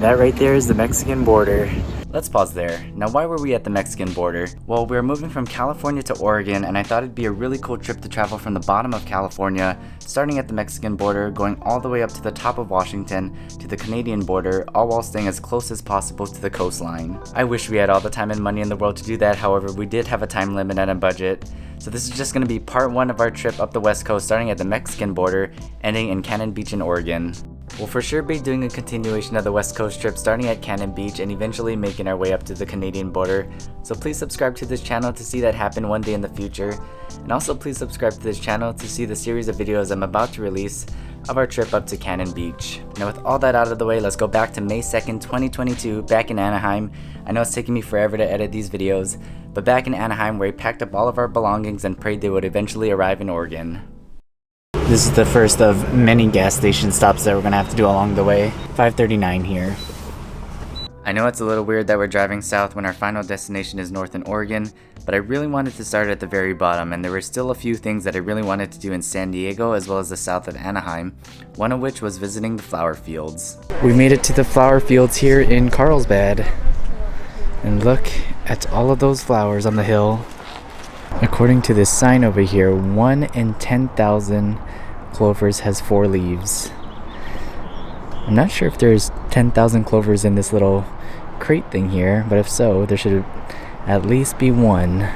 That right there is the Mexican border. Let's pause there. Now, why were we at the Mexican border? Well, we were moving from California to Oregon, and I thought it'd be a really cool trip to travel from the bottom of California, starting at the Mexican border, going all the way up to the top of Washington, to the Canadian border, all while staying as close as possible to the coastline. I wish we had all the time and money in the world to do that, however, we did have a time limit and a budget. So this is just going to be part 1 of our trip up the west coast, starting at the Mexican border, ending in Cannon Beach in Oregon. We'll for sure be doing a continuation of the West Coast trip starting at Cannon Beach and eventually making our way up to the Canadian border, so please subscribe to this channel to see that happen one day in the future, and also please subscribe to this channel to see the series of videos I'm about to release of our trip up to Cannon Beach. Now with all that out of the way, let's go back to May 2nd, 2022, back in Anaheim. I know it's taking me forever to edit these videos, but back in Anaheim where we packed up all of our belongings and prayed they would eventually arrive in Oregon. This is the first of many gas station stops that we're gonna have to do along the way. 5:39 here. I know it's a little weird that we're driving south when our final destination is north in Oregon, but I really wanted to start at the very bottom, and there were still a few things that I really wanted to do in San Diego as well as the south of Anaheim, one of which was visiting the flower fields. We made it to the flower fields here in Carlsbad, and look at all of those flowers on the hill. According to this sign over here, 1 in 10,000 clovers has 4 leaves. I'm not sure if there's 10,000 clovers in this little crate thing here, but if so, there should at least be 1.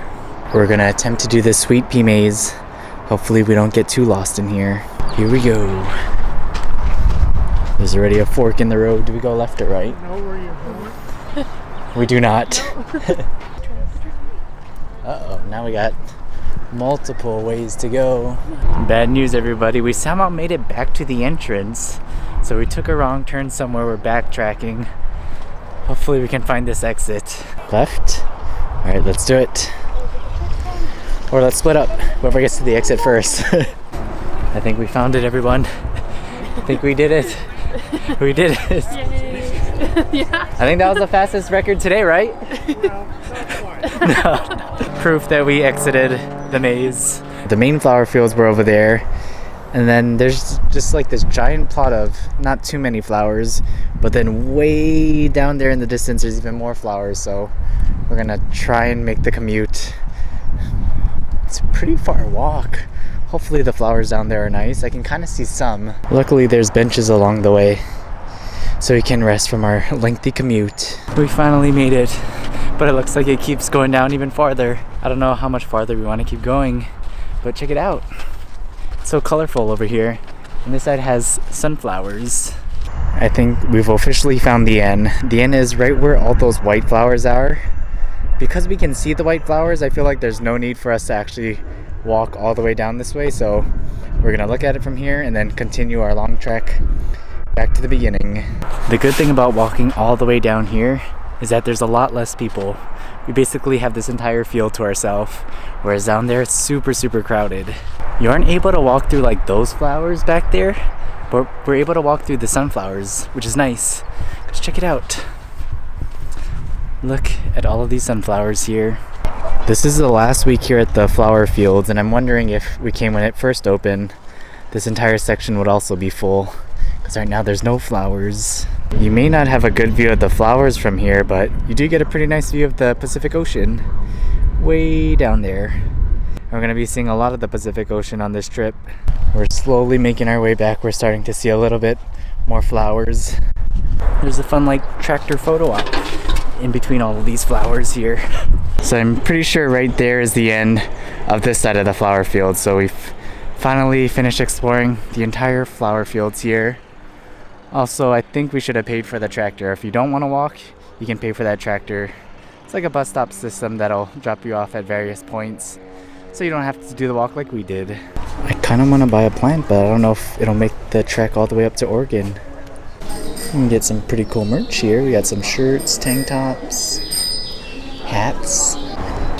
We're gonna attempt to do this sweet pea maze. Hopefully we don't get too lost in here. Here we go. There's already a fork in the road. Do we go left or right? I know where you're going. We do not. Uh-oh, now we got multiple ways to go. Bad news, everybody. We somehow made it back to the entrance. So we took a wrong turn somewhere. We're backtracking. Hopefully we can find this exit. Left? Alright, let's do it. Or let's split up. Whoever gets to the exit first. I think we found it, everyone. I think we did it. We did it. Yay. Yeah. I think that was the fastest record today, right? No. Proof that we exited the maze. The main flower fields were over there, and then there's just like this giant plot of not too many flowers, but then way down there in the distance there's even more flowers, so we're gonna try and make the commute. It's a pretty far walk. Hopefully the flowers down there are nice. I can kind of see some. Luckily there's benches along the way, so we can rest from our lengthy commute. We finally made it, but it looks like it keeps going down even farther. I don't know how much farther we want to keep going, but check it out. It's so colorful over here. And this side has sunflowers. I think we've officially found the inn. The inn is right where all those white flowers are. Because we can see the white flowers, I feel like there's no need for us to actually walk all the way down this way, so we're gonna look at it from here and then continue our long trek back to the beginning. The good thing about walking all the way down here is that there's a lot less people. We basically have this entire field to ourselves, whereas down there it's super crowded. You aren't able to walk through like those flowers back there, but we're able to walk through the sunflowers, which is nice. Just check it out. Look at all of these sunflowers here. This is the last week here at the flower fields, and I'm wondering if we came when it first opened, this entire section would also be full, because right now there's no flowers. You may not have a good view of the flowers from here, but you do get a pretty nice view of the Pacific Ocean way down there. We're going to be seeing a lot of the Pacific Ocean on this trip. We're slowly making our way back. We're starting to see a little bit more flowers. There's a fun like tractor photo op in between all of these flowers here. So I'm pretty sure right there is the end of this side of the flower field. So we've finally finished exploring the entire flower fields here. Also, I think we should have paid for the tractor. If you don't want to walk, you can pay for that tractor. It's like a bus stop system that'll drop you off at various points, so you don't have to do the walk like we did. I kind of want to buy a plant, but I don't know if it'll make the trek all the way up to Oregon. You can get some pretty cool merch here. We got some shirts, tank tops, hats.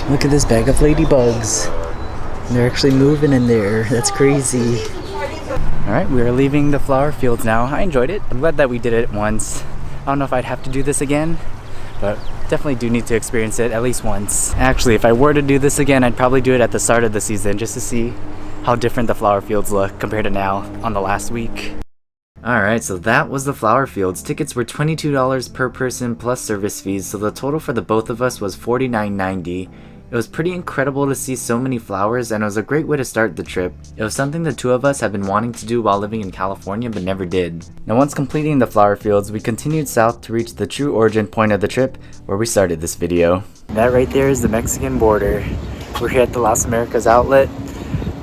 Look at this bag of ladybugs. They're actually moving in there. That's crazy. Alright, we are leaving the flower fields now. I enjoyed it. I'm glad that we did it once. I don't know if I'd have to do this again, but definitely do need to experience it at least once. Actually, if I were to do this again, I'd probably do it at the start of the season just to see how different the flower fields look compared to now on the last week. Alright, so that was the flower fields. Tickets were $22 per person plus service fees, so the total for the both of us was $49.90. It was pretty incredible to see so many flowers, and it was a great way to start the trip. It was something the two of us have been wanting to do while living in California but never did. Now once completing the flower fields, we continued south to reach the true origin point of the trip, where we started this video. That right there is the Mexican border. We're here at the Las Americas outlet.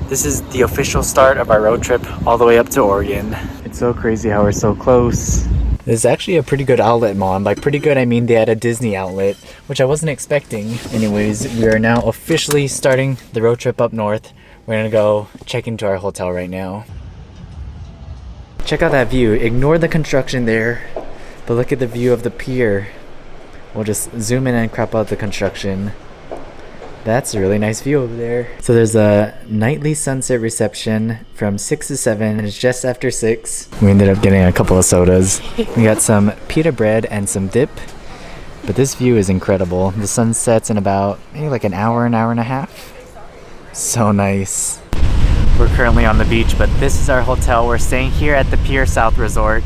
This is the official start of our road trip all the way up to Oregon. It's so crazy how we're so close. This is actually a pretty good outlet mall, and by pretty good I mean they had a Disney outlet, which I wasn't expecting. Anyways, we are now officially starting the road trip up north. We're gonna go check into our hotel right now. Check out that view. Ignore the construction there, but look at the view of the pier. We'll just zoom in and crop out the construction. That's a really nice view over there. So there's a nightly sunset reception from 6 to 7, and it's just after 6. We ended up getting a couple of sodas. We got some pita bread and some dip. But this view is incredible. The sun sets in about maybe like an hour and a half. So nice. We're currently on the beach, but this is our hotel. We're staying here at the Pier South Resort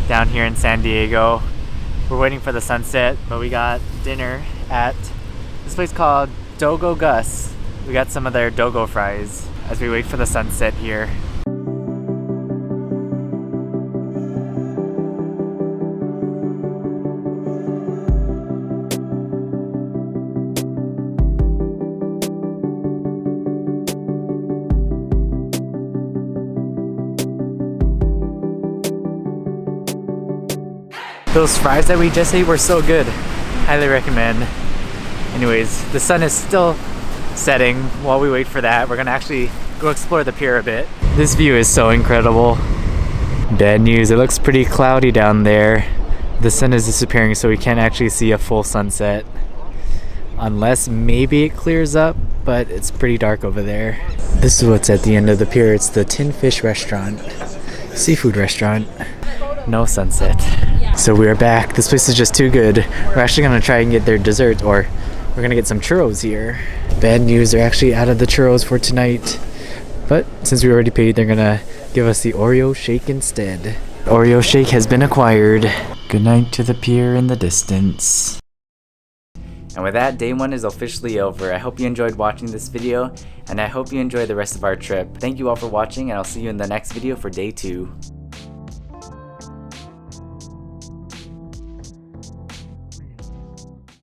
down here in San Diego. We're waiting for the sunset, but we got dinner at this place called Dogo Gus. We got some of their dogo fries as we wait for the sunset here. Those fries that we just ate were so good. Highly recommend. Anyways, the sun is still setting. While we wait for that, we're gonna actually go explore the pier a bit. This view is so incredible. Bad news, it looks pretty cloudy down there. The sun is disappearing, so we can't actually see a full sunset. Unless maybe it clears up, but it's pretty dark over there. This is what's at the end of the pier. It's the Tin Fish restaurant, seafood restaurant. No sunset. So we are back. This place is just too good. We're actually gonna try and get their dessert, or we're gonna get some churros here. Bad news, they're actually out of the churros for tonight. But since we already paid, they're gonna give us the Oreo shake instead. Oreo shake has been acquired. Good night to the pier in the distance. And with that, day 1 is officially over. I hope you enjoyed watching this video, and I hope you enjoy the rest of our trip. Thank you all for watching, and I'll see you in the next video for day 2.